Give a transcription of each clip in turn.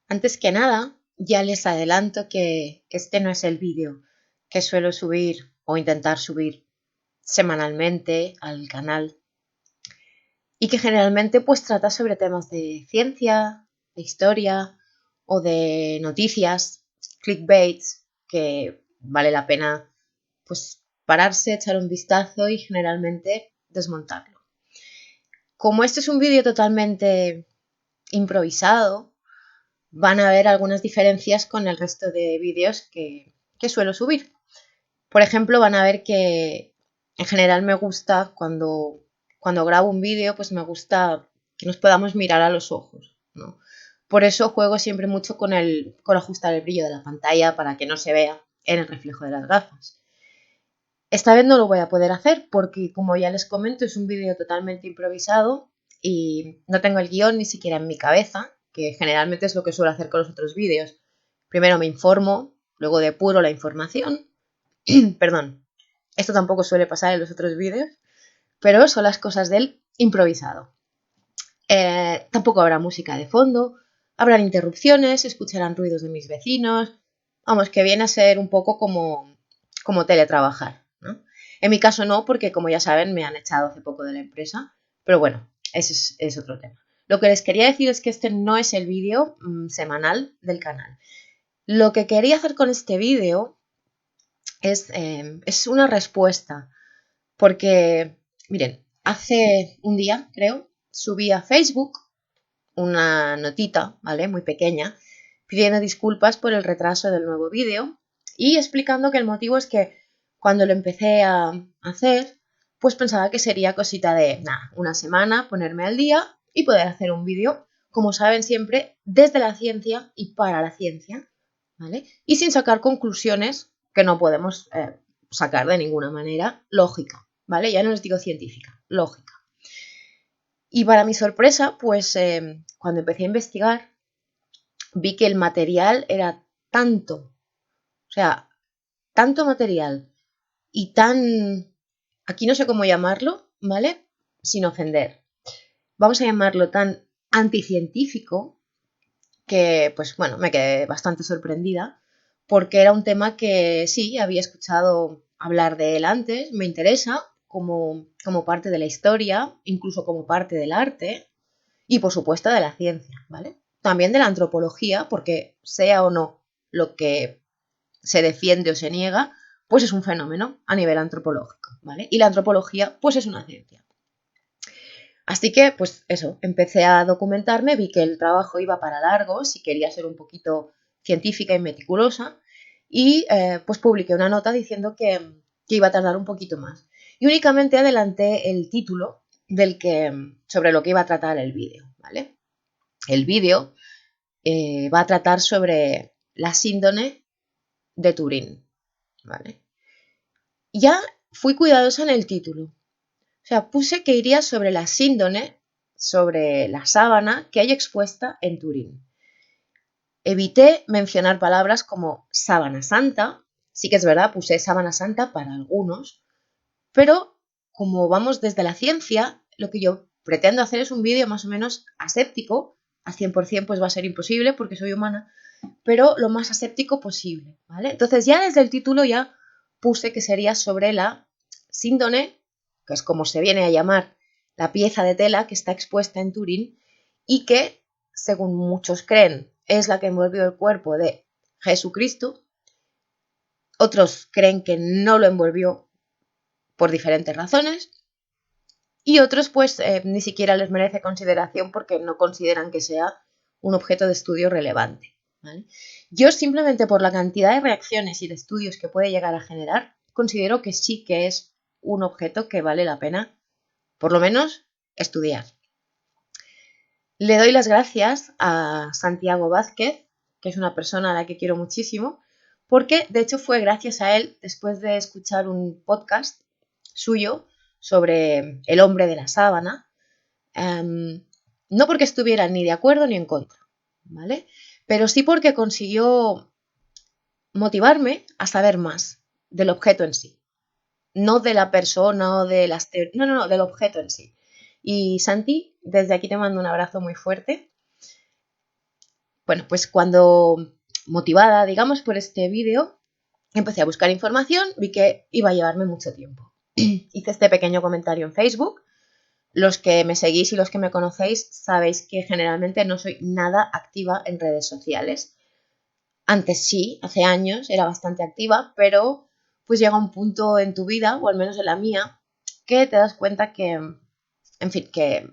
Antes que nada, ya les adelanto que este no es el vídeo que suelo subir o intentar subir semanalmente al canal y que generalmente pues trata sobre temas de ciencia, de historia o de noticias, clickbaits, que vale la pena pues pararse, echar un vistazo y generalmente desmontarlo. Como este es un vídeo totalmente improvisado, van a haber algunas diferencias con el resto de vídeos que suelo subir. Por ejemplo, van a ver que en general me gusta cuando grabo un vídeo, pues me gusta que nos podamos mirar a los ojos, ¿no? Por eso juego siempre mucho con ajustar el brillo de la pantalla para que no se vea en el reflejo de las gafas. Esta vez no lo voy a poder hacer porque, como ya les comento, es un vídeo totalmente improvisado y no tengo el guión ni siquiera en mi cabeza, que generalmente es lo que suelo hacer con los otros vídeos. Primero me informo, luego depuro la información. Perdón, esto tampoco suele pasar en los otros vídeos, pero son las cosas del improvisado. Tampoco habrá música de fondo, habrán interrupciones, escucharán ruidos de mis vecinos. Vamos, que viene a ser un poco como teletrabajar, ¿no? En mi caso no, porque como ya saben, me han echado hace poco de la empresa, pero bueno, ese es otro tema. Lo que les quería decir es que este no es el vídeo semanal del canal. Lo que quería hacer con este vídeo es una respuesta, porque, miren, hace un día, creo, subí a Facebook una notita, ¿vale? Muy pequeña, pidiendo disculpas por el retraso del nuevo vídeo y explicando que el motivo es que cuando lo empecé a hacer, pues pensaba que sería cosita de, nada, una semana, ponerme al día y poder hacer un vídeo, como saben siempre, desde la ciencia y para la ciencia, ¿vale? Y sin sacar conclusiones que no podemos sacar de ninguna manera lógica, ¿vale? Ya no les digo científica, lógica. Y para mi sorpresa, pues cuando empecé a investigar, vi que el material era tanto, o sea, tanto material y tan, aquí no sé cómo llamarlo, ¿vale? Sin ofender. Vamos a llamarlo tan anticientífico que, pues bueno, me quedé bastante sorprendida porque era un tema que sí, había escuchado hablar de él antes, me interesa como parte de la historia, incluso como parte del arte y por supuesto de la ciencia, ¿vale? También de la antropología, porque sea o no lo que se defiende o se niega, pues es un fenómeno a nivel antropológico, ¿vale? Y la antropología, pues es una ciencia. Así que, pues eso, empecé a documentarme, vi que el trabajo iba para largo, si quería ser un poquito científica y meticulosa, y pues publiqué una nota diciendo que iba a tardar un poquito más. Y únicamente adelanté el título sobre lo que iba a tratar el vídeo, ¿vale? El vídeo va a tratar sobre la síndrome de Turín, ¿vale? Ya fui cuidadosa en el título. O sea, puse que iría sobre la síndrome, sobre la sábana que hay expuesta en Turín. Evité mencionar palabras como sábana santa, sí que es verdad, puse sábana santa para algunos, pero como vamos desde la ciencia, lo que yo pretendo hacer es un vídeo más o menos aséptico, al 100% pues va a ser imposible porque soy humana, pero lo más aséptico posible, ¿vale? Entonces ya desde el título ya puse que sería sobre la síndone, que es como se viene a llamar la pieza de tela que está expuesta en Turín y que, según muchos creen, es la que envolvió el cuerpo de Jesucristo. Otros creen que no lo envolvió por diferentes razones y otros pues ni siquiera les merece consideración porque no consideran que sea un objeto de estudio relevante, ¿vale? Yo simplemente por la cantidad de reacciones y de estudios que puede llegar a generar, considero que sí que es un objeto que vale la pena, por lo menos, estudiar. Le doy las gracias a Santiago Vázquez, que es una persona a la que quiero muchísimo, porque de hecho fue gracias a él, después de escuchar un podcast suyo sobre el hombre de la sábana, no porque estuviera ni de acuerdo ni en contra, ¿vale? Pero sí porque consiguió motivarme a saber más del objeto en sí, no de la persona o de las teorías, no, del objeto en sí. Y Santi, desde aquí te mando un abrazo muy fuerte Bueno, pues cuando motivada, digamos, por este vídeo, empecé a buscar información, vi que iba a llevarme mucho tiempo. Hice este pequeño comentario en Facebook. Los que me seguís y los que me conocéis sabéis que generalmente no soy nada activa en redes sociales. Antes sí, hace años era bastante activa, pero pues llega un punto en tu vida, o al menos en la mía, que te das cuenta que, en fin, que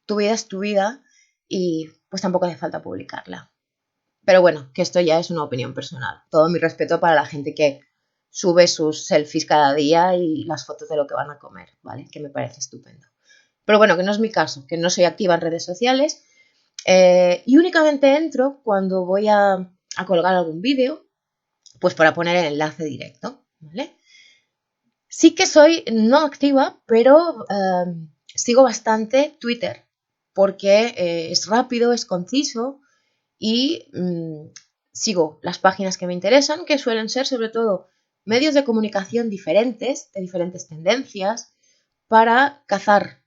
tu vida es tu vida y pues tampoco hace falta publicarla. Pero bueno, que esto ya es una opinión personal. Todo mi respeto para la gente que sube sus selfies cada día y las fotos de lo que van a comer, ¿vale? Que me parece estupendo. Pero bueno, que no es mi caso, que no soy activa en redes sociales y únicamente entro cuando voy a colgar algún vídeo, pues para poner el enlace directo, ¿vale? Sí que soy no activa, pero sigo bastante Twitter porque es rápido, es conciso y sigo las páginas que me interesan, que suelen ser sobre todo medios de comunicación diferentes, de diferentes tendencias, para cazar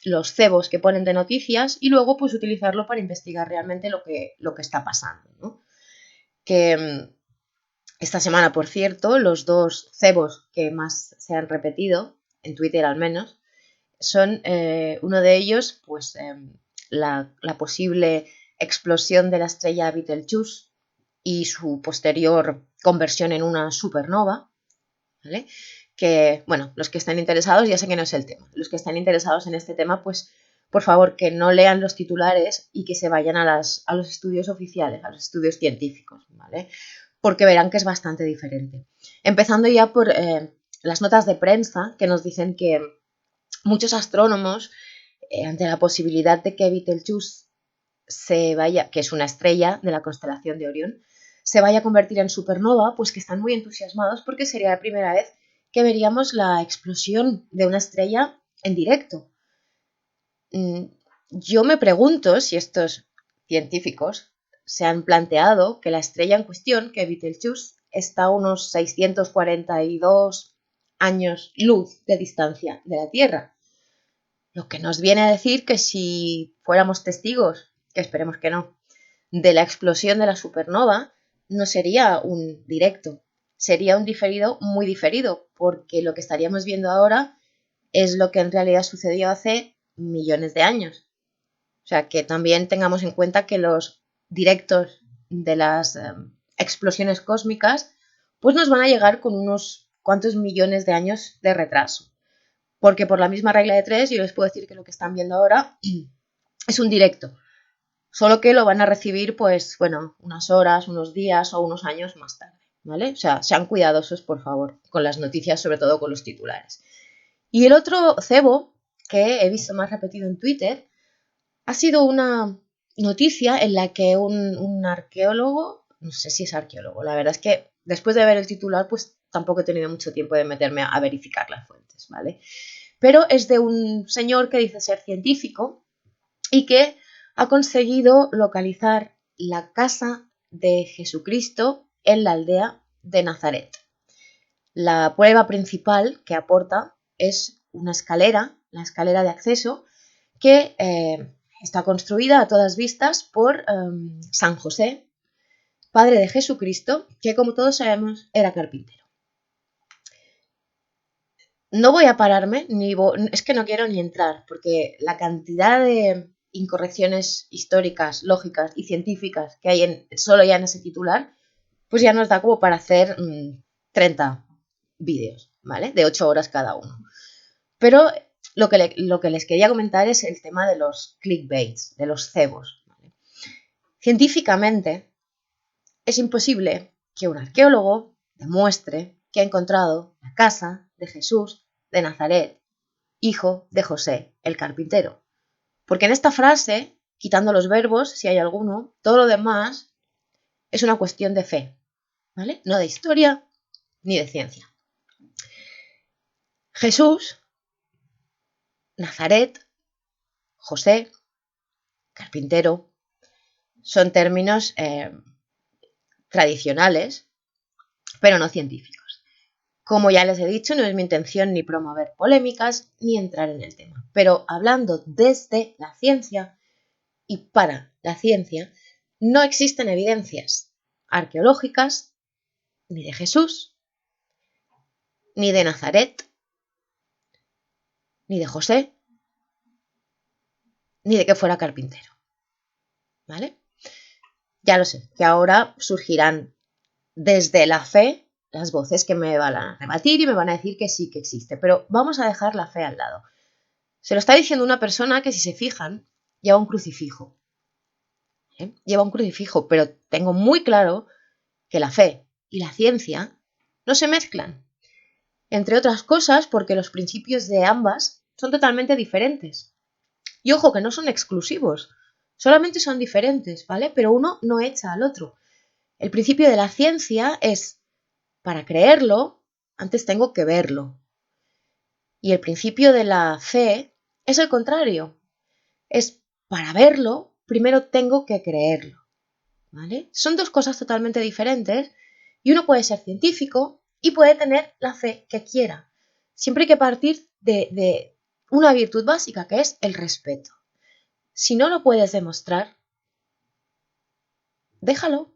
los cebos que ponen de noticias y luego pues utilizarlo para investigar realmente lo que está pasando, ¿no? Que esta semana, por cierto, los dos cebos que más se han repetido, en Twitter al menos, son uno de ellos, pues la posible explosión de la estrella Betelgeuse y su posterior conversión en una supernova, ¿vale? Que, bueno, los que están interesados, ya sé que no es el tema, los que están interesados en este tema, pues por favor que no lean los titulares y que se vayan a los estudios oficiales, a los estudios científicos, ¿vale? Porque verán que es bastante diferente. Empezando ya por las notas de prensa que nos dicen que muchos astrónomos, ante la posibilidad de que Betelgeuse se vaya, que es una estrella de la constelación de Orión, se vaya a convertir en supernova, pues que están muy entusiasmados porque sería la primera vez que veríamos la explosión de una estrella en directo. Yo me pregunto si estos científicos se han planteado que la estrella en cuestión, que Betelgeuse, está a unos 642 años luz de distancia de la Tierra. Lo que nos viene a decir que si fuéramos testigos, que esperemos que no, de la explosión de la supernova, no sería un directo, sería un diferido muy diferido, porque lo que estaríamos viendo ahora es lo que en realidad sucedió hace millones de años. O sea, que también tengamos en cuenta que los directos de las explosiones cósmicas pues nos van a llegar con unos cuantos millones de años de retraso. Porque por la misma regla de tres, yo les puedo decir que lo que están viendo ahora es un directo. Solo que lo van a recibir, pues, bueno, unas horas, unos días o unos años más tarde, ¿vale? O sea, sean cuidadosos, por favor, con las noticias, sobre todo con los titulares. Y el otro cebo que he visto más repetido en Twitter ha sido una noticia en la que un arqueólogo, no sé si es arqueólogo, la verdad es que después de ver el titular, pues tampoco he tenido mucho tiempo de meterme a verificar las fuentes, ¿vale? Pero es de un señor que dice ser científico y que ha conseguido localizar la casa de Jesucristo en la aldea de Nazaret. La prueba principal que aporta es una escalera, la escalera de acceso, que está construida a todas vistas por San José, padre de Jesucristo, que como todos sabemos era carpintero. No voy a pararme, es que no quiero ni entrar, porque la cantidad de incorrecciones históricas, lógicas y científicas que hay solo ya en ese titular, pues ya nos da como para hacer 30 vídeos, ¿vale? De 8 horas cada uno. Pero lo que les quería comentar es el tema de los clickbaits, de los cebos, ¿vale? Científicamente, es imposible que un arqueólogo demuestre que ha encontrado la casa de Jesús de Nazaret, hijo de José, el carpintero. Porque en esta frase, quitando los verbos, si hay alguno, todo lo demás es una cuestión de fe, ¿vale? No de historia ni de ciencia. Jesús, Nazaret, José, carpintero, son términos tradicionales, pero no científicos. Como ya les he dicho, no es mi intención ni promover polémicas ni entrar en el tema, pero hablando desde la ciencia y para la ciencia, no existen evidencias arqueológicas ni de Jesús, ni de Nazaret, ni de José, ni de que fuera carpintero. ¿Vale? Ya lo sé, que ahora surgirán desde la fe las voces que me van a rebatir y me van a decir que sí que existe, pero vamos a dejar la fe al lado. Se lo está diciendo una persona que, si se fijan, lleva un crucifijo. Lleva un crucifijo, pero tengo muy claro que la fe y la ciencia no se mezclan. Entre otras cosas porque los principios de ambas son totalmente diferentes. Y ojo, que no son exclusivos, solamente son diferentes, ¿vale? Pero uno no echa al otro. El principio de la ciencia es, para creerlo, antes tengo que verlo. Y el principio de la fe es el contrario. Es, para verlo, primero tengo que creerlo. ¿Vale? Son dos cosas totalmente diferentes y uno puede ser científico y puede tener la fe que quiera. Siempre hay que partir de una virtud básica, que es el respeto. Si no lo puedes demostrar, déjalo,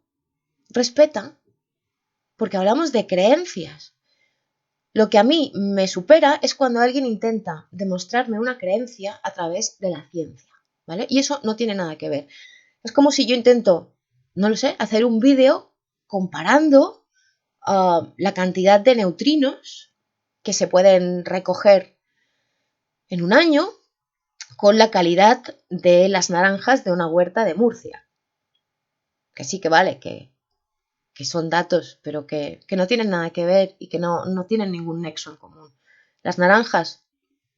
respeta, porque hablamos de creencias. Lo que a mí me supera es cuando alguien intenta demostrarme una creencia a través de la ciencia, ¿vale? Y eso no tiene nada que ver. Es como si yo intento, no lo sé, hacer un vídeo comparando la cantidad de neutrinos que se pueden recoger en un año con la calidad de las naranjas de una huerta de Murcia. Que sí que vale, que son datos, pero que no tienen nada que ver y que no tienen ningún nexo en común. Las naranjas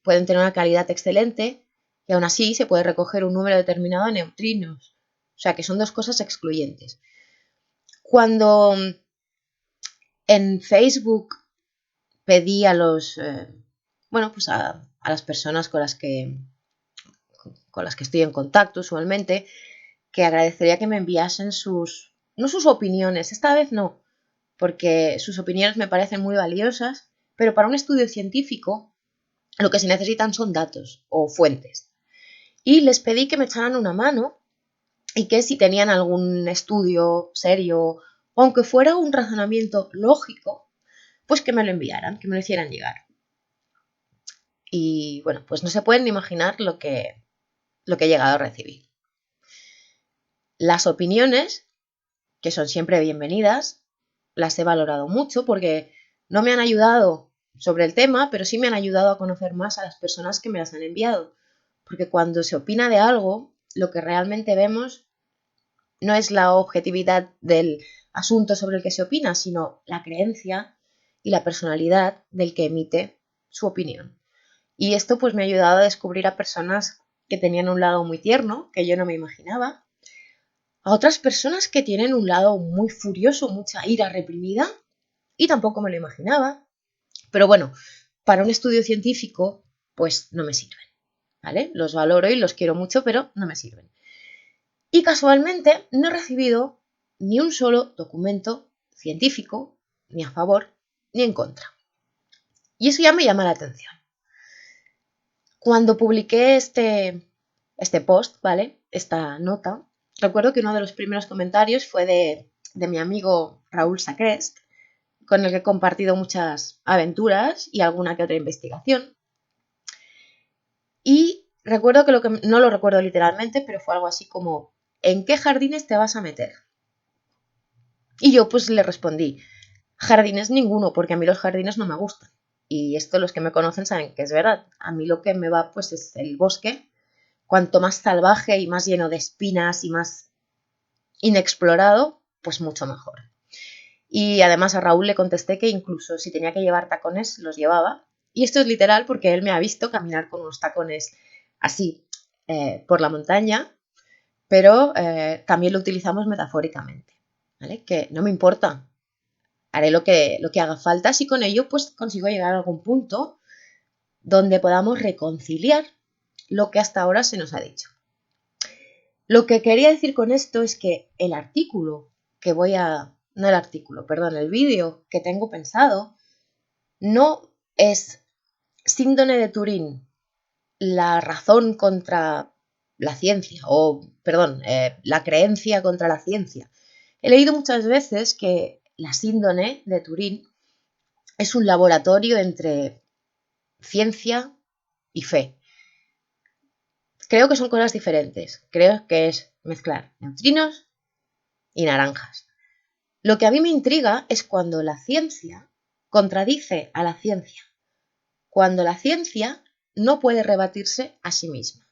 pueden tener una calidad excelente y aún así se puede recoger un número determinado de neutrinos. O sea que son dos cosas excluyentes. Cuando en Facebook pedí a los, pues a las personas con las que estoy en contacto usualmente, que agradecería que me enviasen no sus opiniones, esta vez no, porque sus opiniones me parecen muy valiosas, pero para un estudio científico lo que se necesitan son datos o fuentes. Y les pedí que me echaran una mano y que si tenían algún estudio serio, o aunque fuera un razonamiento lógico, pues que me lo enviaran, que me lo hicieran llegar. Y bueno, pues no se pueden imaginar lo que he llegado a recibir. Las opiniones, que son siempre bienvenidas, las he valorado mucho porque no me han ayudado sobre el tema, pero sí me han ayudado a conocer más a las personas que me las han enviado. Porque cuando se opina de algo, lo que realmente vemos no es la objetividad del asunto sobre el que se opina, sino la creencia y la personalidad del que emite su opinión. Y esto pues me ha ayudado a descubrir a personas que tenían un lado muy tierno, que yo no me imaginaba, a otras personas que tienen un lado muy furioso, mucha ira reprimida, y tampoco me lo imaginaba. Pero bueno, para un estudio científico, pues no me sirven, ¿vale? Los valoro y los quiero mucho, pero no me sirven. Y casualmente no he recibido ni un solo documento científico, ni a favor, ni en contra. Y eso ya me llama la atención. Cuando publiqué este post, ¿vale? Esta nota, recuerdo que uno de los primeros comentarios fue de mi amigo Raúl Sacrest, con el que he compartido muchas aventuras y alguna que otra investigación. Y recuerdo no lo recuerdo literalmente, pero fue algo así como: ¿en qué jardines te vas a meter? Y yo pues le respondí: jardines ninguno, porque a mí los jardines no me gustan. Y esto los que me conocen saben que es verdad. A mí lo que me va pues es el bosque. Cuanto más salvaje y más lleno de espinas y más inexplorado, pues mucho mejor. Y además a Raúl le contesté que incluso si tenía que llevar tacones, los llevaba. Y esto es literal porque él me ha visto caminar con unos tacones así por la montaña, pero también lo utilizamos metafóricamente, ¿vale? Que no me importa. Haré lo que haga falta si con ello pues consigo llegar a algún punto donde podamos reconciliar lo que hasta ahora se nos ha dicho. Lo que quería decir con esto es que el vídeo que tengo pensado no es síndrome de Turín, la razón contra la ciencia, o, perdón, la creencia contra la ciencia. He leído muchas veces que la síndrome de Turín es un laboratorio entre ciencia y fe. Creo que son cosas diferentes. Creo que es mezclar neutrinos y naranjas. Lo que a mí me intriga es cuando la ciencia contradice a la ciencia, cuando la ciencia no puede rebatirse a sí misma.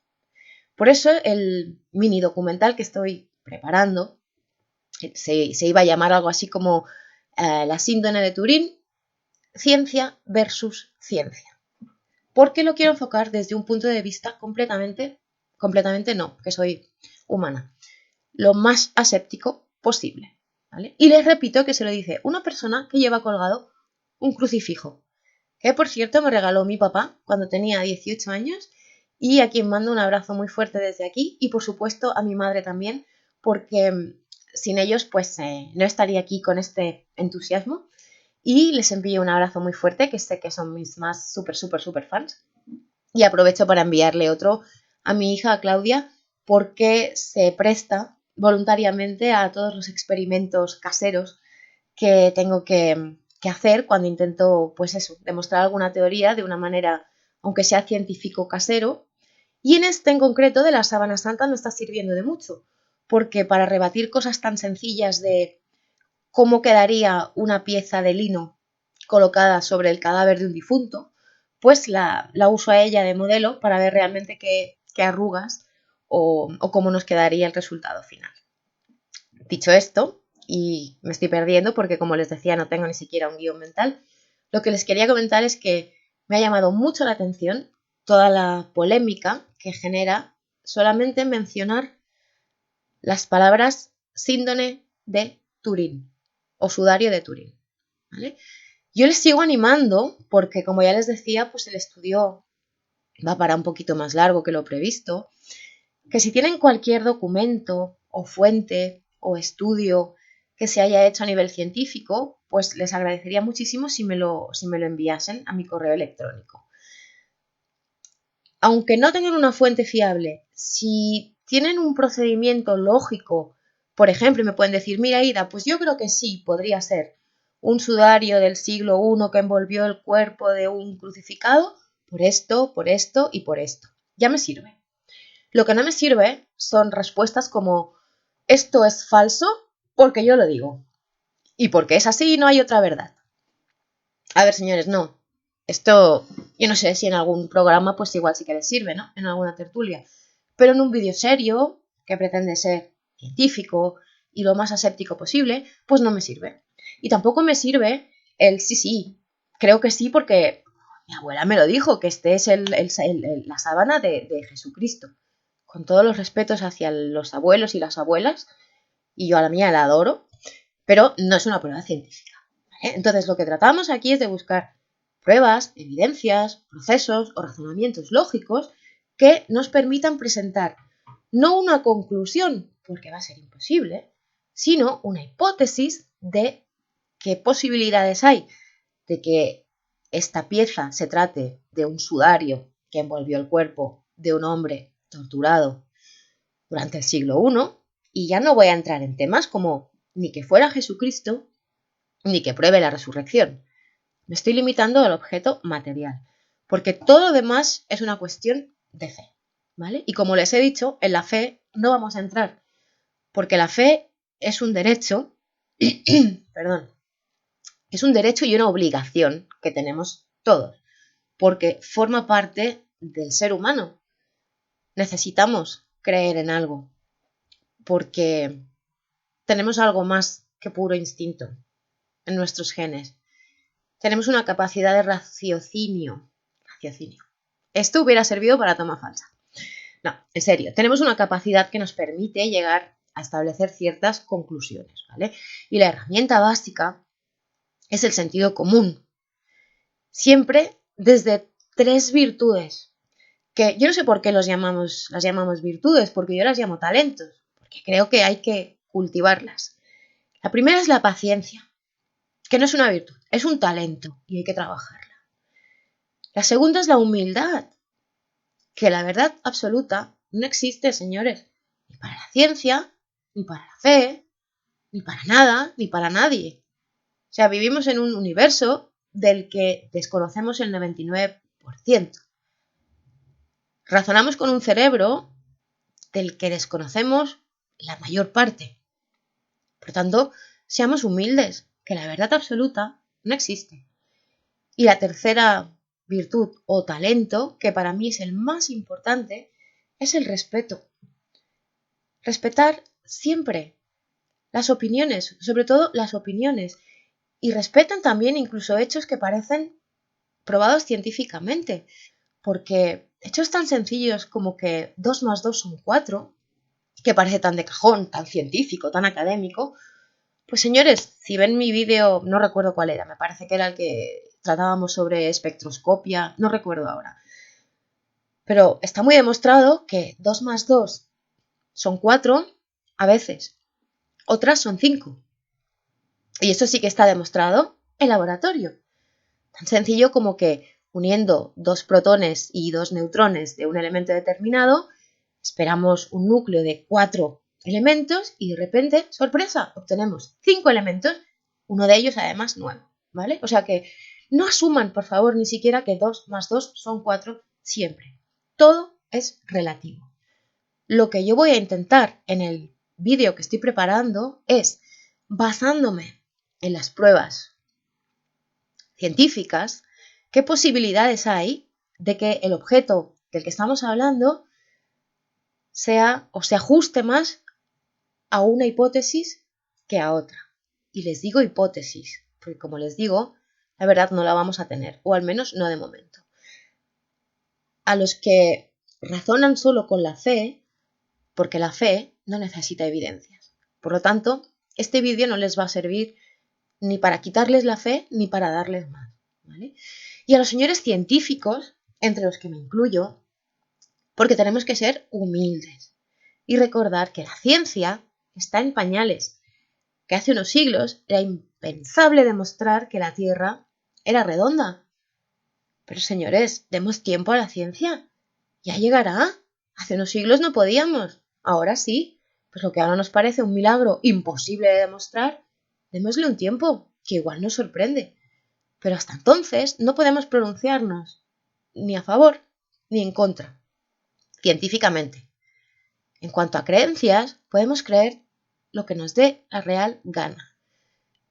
Por eso el mini documental que estoy preparando se iba a llamar algo así como la síndrome de Turín, ciencia versus ciencia. Porque lo quiero enfocar desde un punto de vista completamente no, que soy humana, lo más aséptico posible, ¿vale? Y les repito que se lo dice una persona que lleva colgado un crucifijo, que por cierto me regaló mi papá cuando tenía 18 años y a quien mando un abrazo muy fuerte desde aquí y por supuesto a mi madre también, porque sin ellos pues no estaría aquí con este entusiasmo y les envío un abrazo muy fuerte que sé que son mis más súper fans. Y aprovecho para enviarle otro a mi hija, a Claudia, porque se presta voluntariamente a todos los experimentos caseros que tengo que hacer cuando intento, pues eso, demostrar alguna teoría de una manera, aunque sea científico casero. Y en este en concreto de la sábana santa me está sirviendo de mucho, porque para rebatir cosas tan sencillas de cómo quedaría una pieza de lino colocada sobre el cadáver de un difunto, pues la uso a ella de modelo para ver realmente qué arrugas o cómo nos quedaría el resultado final. Dicho esto, y me estoy perdiendo porque como les decía no tengo ni siquiera un guión mental, lo que les quería comentar es que me ha llamado mucho la atención toda la polémica que genera solamente mencionar las palabras síndrome de Turín o sudario de Turín, ¿vale? Yo les sigo animando porque, como ya les decía, pues el estudio va para un poquito más largo que lo previsto, que si tienen cualquier documento o fuente o estudio que se haya hecho a nivel científico, pues les agradecería muchísimo si me lo enviasen a mi correo electrónico. Aunque no tengan una fuente fiable, si tienen un procedimiento lógico, por ejemplo, me pueden decir, mira Ida, pues yo creo que sí, podría ser un sudario del siglo I que envolvió el cuerpo de un crucificado, por esto y por esto. Ya me sirve. Lo que no me sirve son respuestas como, esto es falso porque yo lo digo. Y porque es así y no hay otra verdad. A ver, señores, no. Esto, yo no sé si en algún programa, pues igual sí que les sirve, ¿no? En alguna tertulia. Pero en un vídeo serio, que pretende ser científico y lo más aséptico posible, pues no me sirve. Y tampoco me sirve el sí, creo que sí, porque mi abuela me lo dijo, que este es la sábana de Jesucristo. Con todos los respetos hacia los abuelos y las abuelas, y yo a la mía la adoro, pero no es una prueba científica. Entonces, lo que tratamos aquí es de buscar pruebas, evidencias, procesos o razonamientos lógicos que nos permitan presentar no una conclusión, porque va a ser imposible, sino una hipótesis de qué posibilidades hay de que esta pieza se trate de un sudario que envolvió el cuerpo de un hombre torturado durante el siglo I, y ya no voy a entrar en temas como ni que fuera Jesucristo, ni que pruebe la resurrección. Me estoy limitando al objeto material, porque todo lo demás es una cuestión de fe, ¿vale? Y como les he dicho, en la fe no vamos a entrar, porque la fe es un derecho, perdón, es un derecho y una obligación que tenemos todos, porque forma parte del ser humano. Necesitamos creer en algo, porque tenemos algo más que puro instinto en nuestros genes. Tenemos una capacidad de raciocinio. Esto hubiera servido para toma falsa. No, en serio, tenemos una capacidad que nos permite llegar a establecer ciertas conclusiones, ¿vale? Y la herramienta básica es el sentido común. Siempre desde tres virtudes, que yo no sé por qué las llamamos virtudes, porque yo las llamo talentos, porque creo que hay que cultivarlas. La primera es la paciencia, que no es una virtud, es un talento y hay que trabajarla. La segunda es la humildad, que la verdad absoluta no existe, señores, ni para la ciencia, ni para la fe, ni para nada, ni para nadie. O sea, vivimos en un universo del que desconocemos el 99%. Razonamos con un cerebro del que desconocemos la mayor parte. Por tanto, seamos humildes, que la verdad absoluta no existe. Y la tercera virtud o talento, que para mí es el más importante, es el respeto. Respetar siempre las opiniones, sobre todo las opiniones, y respetan también incluso hechos que parecen probados científicamente, porque hechos tan sencillos como que 2 más 2 son 4, que parece tan de cajón, tan científico, tan académico, pues señores, si ven mi vídeo, no recuerdo cuál era, me parece que era el que tratábamos sobre espectroscopia, no recuerdo ahora, pero está muy demostrado que 2 más 2 son 4 a veces, otras son 5. Y eso sí que está demostrado en laboratorio. Tan sencillo como que uniendo 2 protones y 2 neutrones de un elemento determinado, esperamos un núcleo de 4 elementos y de repente, sorpresa, obtenemos 5 elementos, uno de ellos además nuevo, ¿vale? O sea que no asuman, por favor, ni siquiera que 2 más 2 son 4 siempre. Todo es relativo. Lo que yo voy a intentar en el vídeo que estoy preparando es, basándome en las pruebas científicas, qué posibilidades hay de que el objeto del que estamos hablando sea o se ajuste más a una hipótesis que a otra. Y les digo hipótesis, porque como les digo, la verdad no la vamos a tener, o al menos no de momento. A los que razonan solo con la fe, porque la fe no necesita evidencias. Por lo tanto, este vídeo no les va a servir ni para quitarles la fe ni para darles más, ¿vale? Y a los señores científicos, entre los que me incluyo, porque tenemos que ser humildes y recordar que la ciencia está en pañales, que hace unos siglos era impensable demostrar que la Tierra era redonda. Pero señores, demos tiempo a la ciencia. Ya llegará. Hace unos siglos no podíamos. Ahora sí. Pues lo que ahora nos parece un milagro imposible de demostrar, démosle un tiempo, que igual nos sorprende. Pero hasta entonces no podemos pronunciarnos ni a favor ni en contra, científicamente. En cuanto a creencias, podemos creer lo que nos dé la real gana.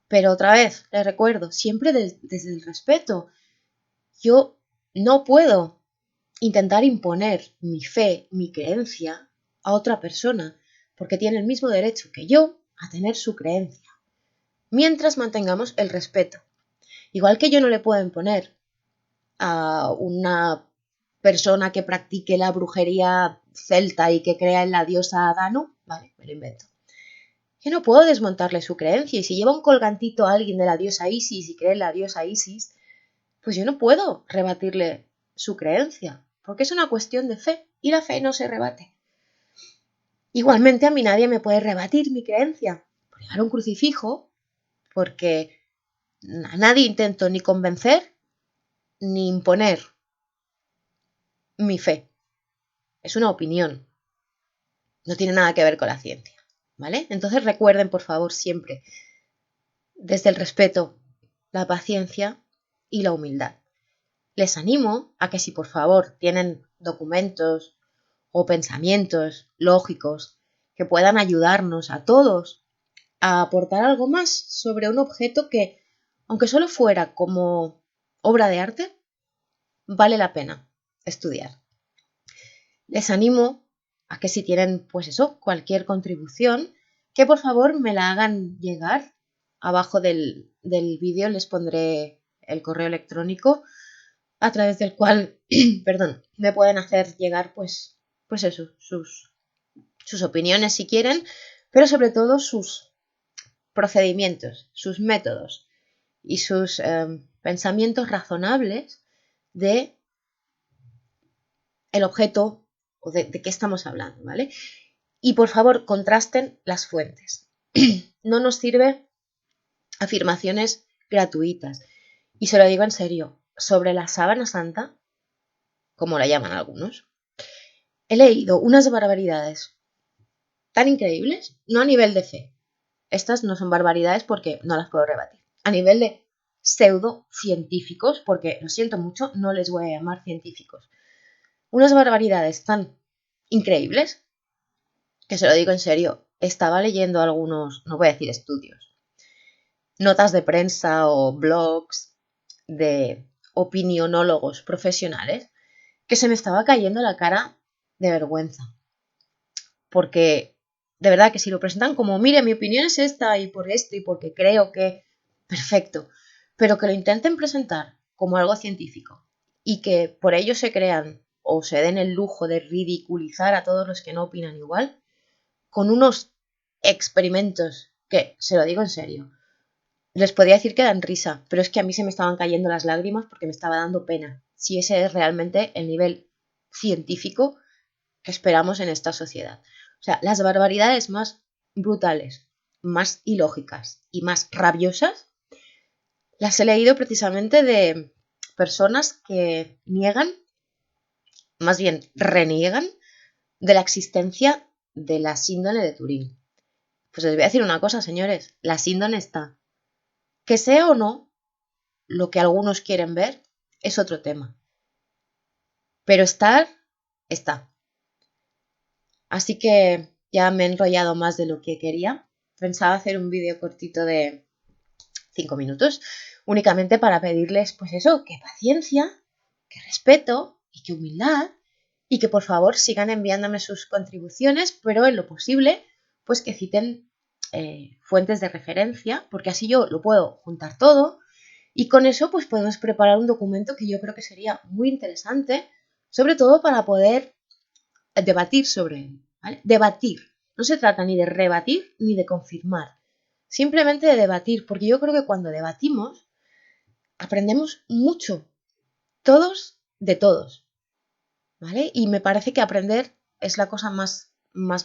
Pero otra vez, les recuerdo, siempre desde el respeto. Yo no puedo intentar imponer mi fe, mi creencia a otra persona, porque tiene el mismo derecho que yo a tener su creencia, mientras mantengamos el respeto. Igual que yo no le puedo imponer a una persona que practique la brujería celta y que crea en la diosa Danu, vale, me lo invento. Yo no puedo desmontarle su creencia, y si lleva un colgantito a alguien de la diosa Isis y cree en la diosa Isis, pues yo no puedo rebatirle su creencia, porque es una cuestión de fe, y la fe no se rebate. Igualmente a mí nadie me puede rebatir mi creencia por llevar un crucifijo, porque a nadie intento ni convencer ni imponer mi fe. Es una opinión, no tiene nada que ver con la ciencia, ¿vale? Entonces recuerden, por favor, siempre, desde el respeto, la paciencia y la humildad. Les animo a que si por favor tienen documentos o pensamientos lógicos que puedan ayudarnos a todos a aportar algo más sobre un objeto que, aunque solo fuera como obra de arte, vale la pena estudiar. Les animo a que si tienen, pues eso, cualquier contribución, que por favor me la hagan llegar. Abajo del vídeo les pondré el correo electrónico a través del cual, perdón, me pueden hacer llegar, pues eso, sus opiniones si quieren, pero sobre todo sus procedimientos, sus métodos y sus pensamientos razonables de el objeto o de qué estamos hablando, ¿vale? Y por favor, contrasten las fuentes. No nos sirve afirmaciones gratuitas. Y se lo digo en serio, sobre la sábana santa, como la llaman algunos, he leído unas barbaridades tan increíbles, no a nivel de fe. Estas no son barbaridades porque no las puedo rebatir. A nivel de pseudocientíficos, porque lo siento mucho, no les voy a llamar científicos. Unas barbaridades tan increíbles, que se lo digo en serio, estaba leyendo algunos, no voy a decir estudios, notas de prensa o blogs de opinionólogos profesionales, que se me estaba cayendo la cara de vergüenza. Porque de verdad que si lo presentan como, mire, mi opinión es esta y por esto y porque creo que, perfecto, pero que lo intenten presentar como algo científico y que por ello se crean o se den el lujo de ridiculizar a todos los que no opinan igual, con unos experimentos que, se lo digo en serio, les podría decir que dan risa, pero es que a mí se me estaban cayendo las lágrimas porque me estaba dando pena, si ese es realmente el nivel científico que esperamos en esta sociedad. O sea, las barbaridades más brutales, más ilógicas y más rabiosas, las he leído precisamente de personas que niegan, más bien reniegan, de la existencia de la síndrome de Turing. Pues les voy a decir una cosa, señores, la síndrome está. Que sea o no lo que algunos quieren ver, es otro tema. Pero estar, está. Así que ya me he enrollado más de lo que quería. Pensaba hacer un vídeo cortito de 5 minutos, únicamente para pedirles, pues eso, que paciencia, que respeto y que humildad, y que por favor sigan enviándome sus contribuciones, pero en lo posible, pues que citen fuentes de referencia, porque así yo lo puedo juntar todo, y con eso pues podemos preparar un documento que yo creo que sería muy interesante, sobre todo para poder debatir sobre él, ¿vale? Debatir. No se trata ni de rebatir ni de confirmar, simplemente de debatir, porque yo creo que cuando debatimos aprendemos mucho, todos de todos, ¿vale? Y me parece que aprender es la cosa más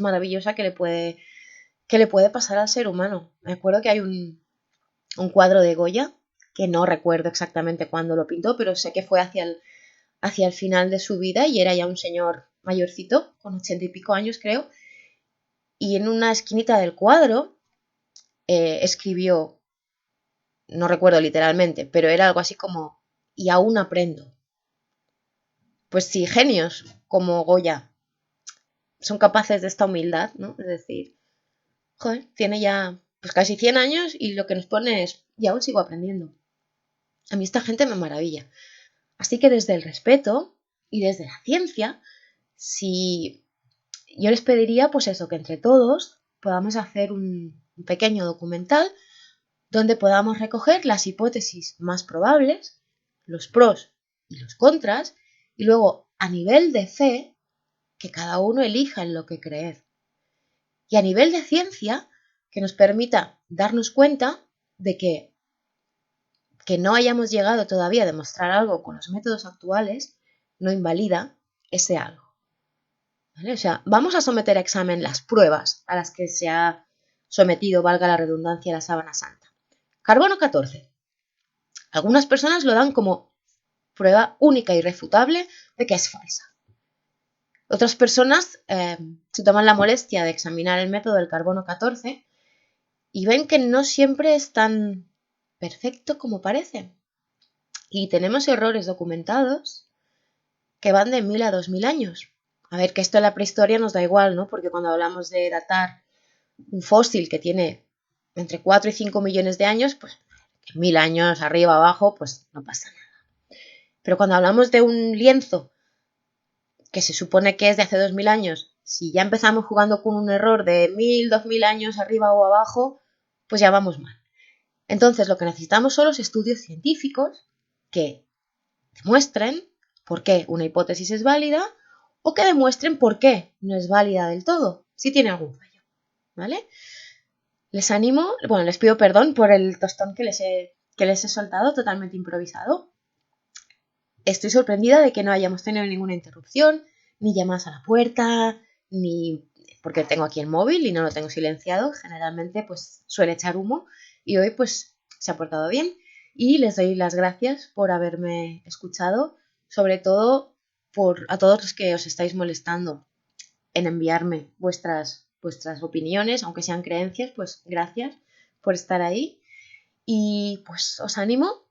maravillosa que le puede pasar al ser humano. Me acuerdo que hay un cuadro de Goya, que no recuerdo exactamente cuándo lo pintó, pero sé que fue hacia el final de su vida y era ya un señor mayorcito, con 80 y pico años creo, y en una esquinita del cuadro escribió, no recuerdo literalmente, pero era algo así como, y aún aprendo. Pues sí, genios como Goya son capaces de esta humildad, ¿no? Es decir, joder, tiene ya pues casi 100 años y lo que nos pone es, y aún sigo aprendiendo. A mí esta gente me maravilla. Así que desde el respeto y desde la ciencia, si yo les pediría, pues eso, que entre todos podamos hacer un pequeño documental donde podamos recoger las hipótesis más probables, los pros y los contras, y luego a nivel de fe, que cada uno elija en lo que creer. Y a nivel de ciencia, que nos permita darnos cuenta de que no hayamos llegado todavía a demostrar algo con los métodos actuales, no invalida ese algo. ¿Vale? O sea, vamos a someter a examen las pruebas a las que se ha sometido, valga la redundancia, la sábana santa. Carbono 14. Algunas personas lo dan como prueba única y irrefutable de que es falsa. Otras personas se toman la molestia de examinar el método del carbono 14 y ven que no siempre es tan perfecto como parece. Y tenemos errores documentados que van de 1000 a 2000 años. A ver, que esto en la prehistoria nos da igual, ¿no? Porque cuando hablamos de datar un fósil que tiene entre 4 y 5 millones de años, pues 1000 años arriba abajo, pues no pasa nada. Pero cuando hablamos de un lienzo que se supone que es de hace 2000 años, si ya empezamos jugando con un error de 1000, 2000 años arriba o abajo, pues ya vamos mal. Entonces lo que necesitamos son los estudios científicos que demuestren por qué una hipótesis es válida o que demuestren por qué no es válida del todo, si tiene algún fallo, ¿vale? Les animo, bueno, les pido perdón por el tostón que les he soltado totalmente improvisado. Estoy sorprendida de que no hayamos tenido ninguna interrupción, ni llamadas a la puerta, ni porque tengo aquí el móvil y no lo tengo silenciado. Generalmente pues suele echar humo y hoy pues se ha portado bien y les doy las gracias por haberme escuchado, sobre todo a todos los que os estáis molestando. en enviarme vuestras opiniones, aunque sean creencias, pues gracias por estar ahí. Y pues os animo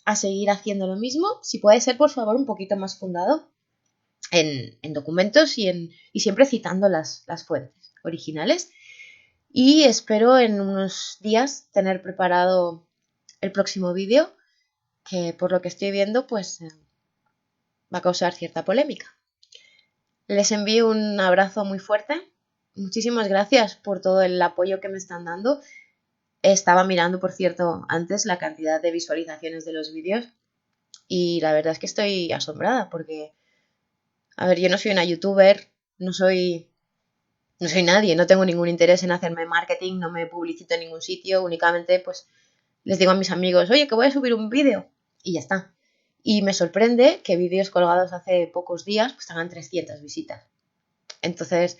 a seguir haciendo lo mismo, si puede ser, por favor, un poquito más fundado en documentos y siempre citando las fuentes originales. Y espero en unos días tener preparado el próximo vídeo, que por lo que estoy viendo, pues va a causar cierta polémica. Les envío un abrazo muy fuerte. Muchísimas gracias por todo el apoyo que me están dando. Estaba mirando, por cierto, antes la cantidad de visualizaciones de los vídeos y la verdad es que estoy asombrada porque, a ver, yo no soy una youtuber, no soy nadie, no tengo ningún interés en hacerme marketing, no me publicito en ningún sitio, únicamente pues les digo a mis amigos, oye, que voy a subir un vídeo y ya está. Y me sorprende que vídeos colgados hace pocos días pues tengan 300 visitas. Entonces,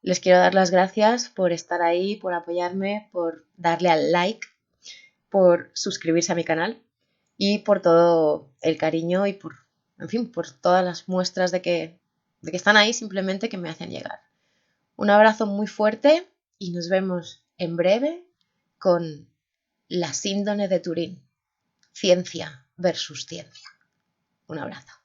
les quiero dar las gracias por estar ahí, por apoyarme, por darle al like, por suscribirse a mi canal y por todo el cariño y por, en fin, por todas las muestras de que están ahí, simplemente que me hacen llegar. Un abrazo muy fuerte y nos vemos en breve con la síndrome de Turín. Ciencia versus ciencia. Un abrazo.